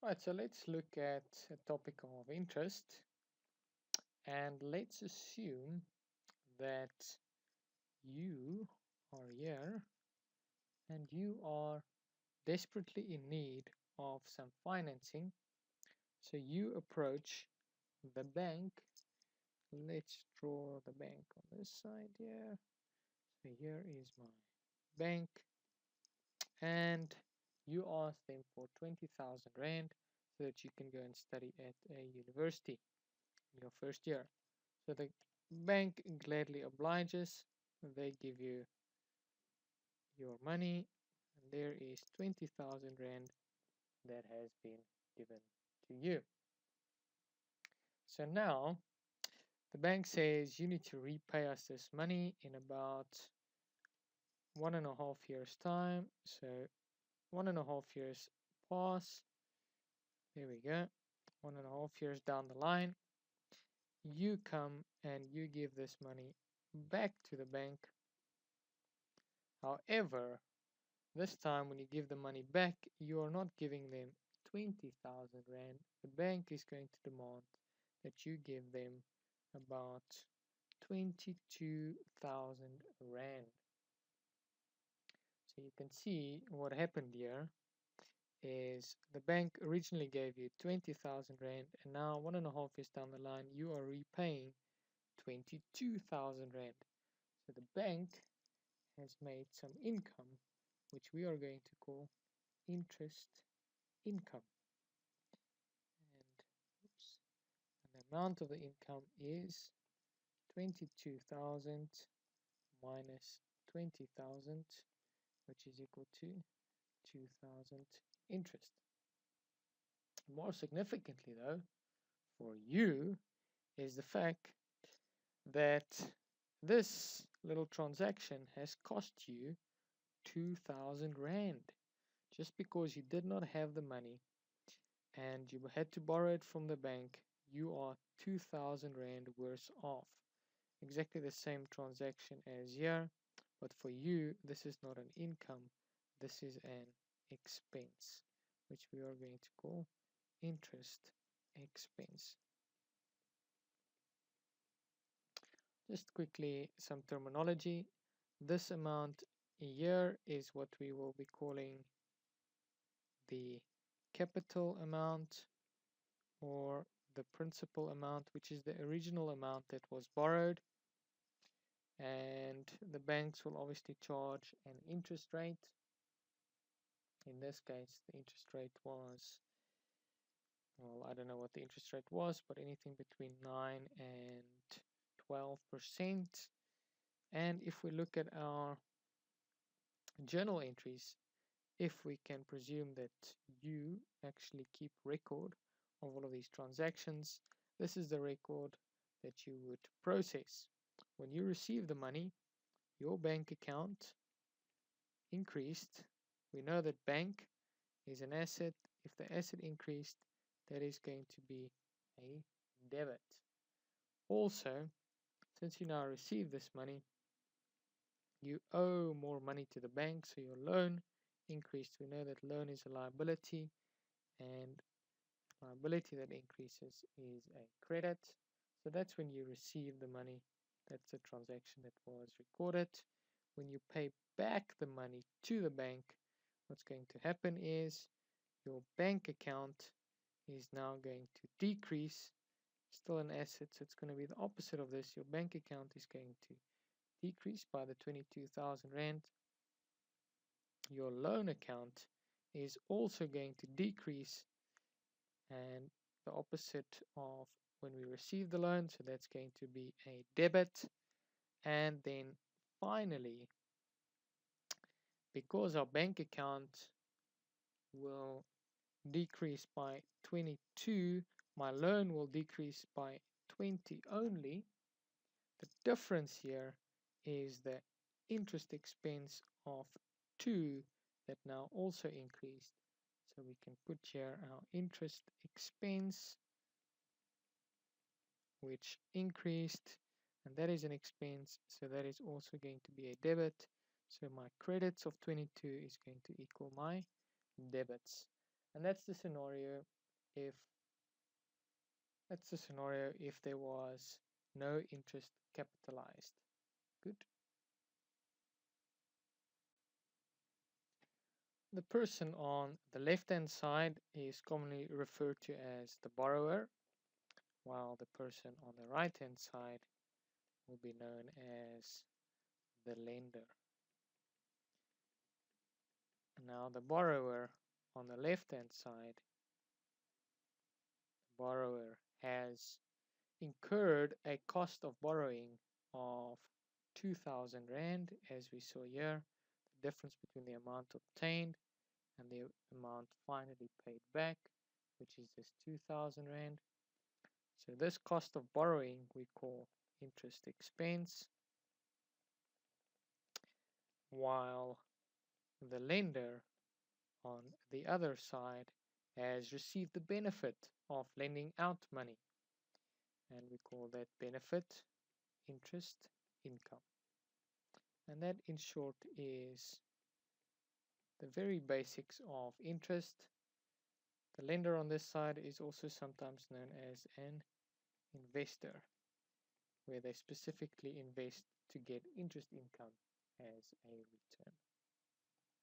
Right, so let's look at a topic of interest and let's assume that you are here and you are desperately in need of some financing. So you approach the bank. Let's draw the bank on this side here. So here is my bank and you ask them for 20,000 Rand so that you can go and study at a university in your first year. So the bank gladly obliges. They give you your money, and there is 20,000 Rand that has been given to you. So now the bank says you need to repay us this money in about 1.5 years' time. So 1.5 years pass. There we go. 1.5 years down the line, you come and you give this money back to the bank. However, this time when you give the money back, you are not giving them 20,000 Rand. The bank is going to demand that you give them about 22,000 Rand. So you can see what happened here is the bank originally gave you 20,000 Rand and now 1.5 years down the line you are repaying 22,000 Rand. So the bank has made some income which we are going to call interest income. And oops, and the amount of the income is 22,000 minus 20,000, which is equal to 2,000 interest. More significantly though, for you is the fact that this little transaction has cost you 2,000 Rand just because you did not have the money and you had to borrow it from the bank. You are 2,000 Rand worse off. Exactly the same transaction as here, but for you this is not an income, this is an expense, which we are going to call interest expense. Just quickly some terminology. This amount here is what we will be calling the capital amount or the principal amount, which is the original amount that was borrowed. And the banks will obviously charge an interest rate. In this case, the interest rate was, well, I don't know what the interest rate was, but anything between 9 and 12%. And if we look at our journal entries, if we can presume that you actually keep record of all of these transactions, this is the record that you would process. When you receive the money, your bank account increased. We know that bank is an asset. If the asset increased, that is going to be a debit. Also, since you now receive this money, you owe more money to the bank, so your loan increased. We know that loan is a liability, and liability that increases is a credit. So that's when you receive the money. That's a transaction that was recorded. When you pay back the money to the bank, what's going to happen is your bank account is now going to decrease. Still an asset, so it's going to be the opposite of this. Your bank account is going to decrease by the 22,000 Rand. Your loan account is also going to decrease, and the opposite of when we receive the loan, so that's going to be a debit. And then finally, because our bank account will decrease by 22, my loan will decrease by 20 only. The difference here is the interest expense of 2 that now also increased. So we can put here our interest expense, which increased, and that is an expense, so that is also going to be a debit. So my credits of 22 is going to equal my debits. And that's the scenario if there was no interest capitalized. Good. The person on the left-hand side is commonly referred to as the borrower, while the person on the right-hand side will be known as the lender. Now the borrower on the left-hand side, the borrower has incurred a cost of borrowing of 2,000 Rand, as we saw here, the difference between the amount obtained and the amount finally paid back, which is this 2,000 Rand. So this cost of borrowing we call interest expense, while the lender on the other side has received the benefit of lending out money, and we call that benefit interest income. And that in short is the very basics of interest. The lender on this side is also sometimes known as an investor, where they specifically invest to get interest income as a return.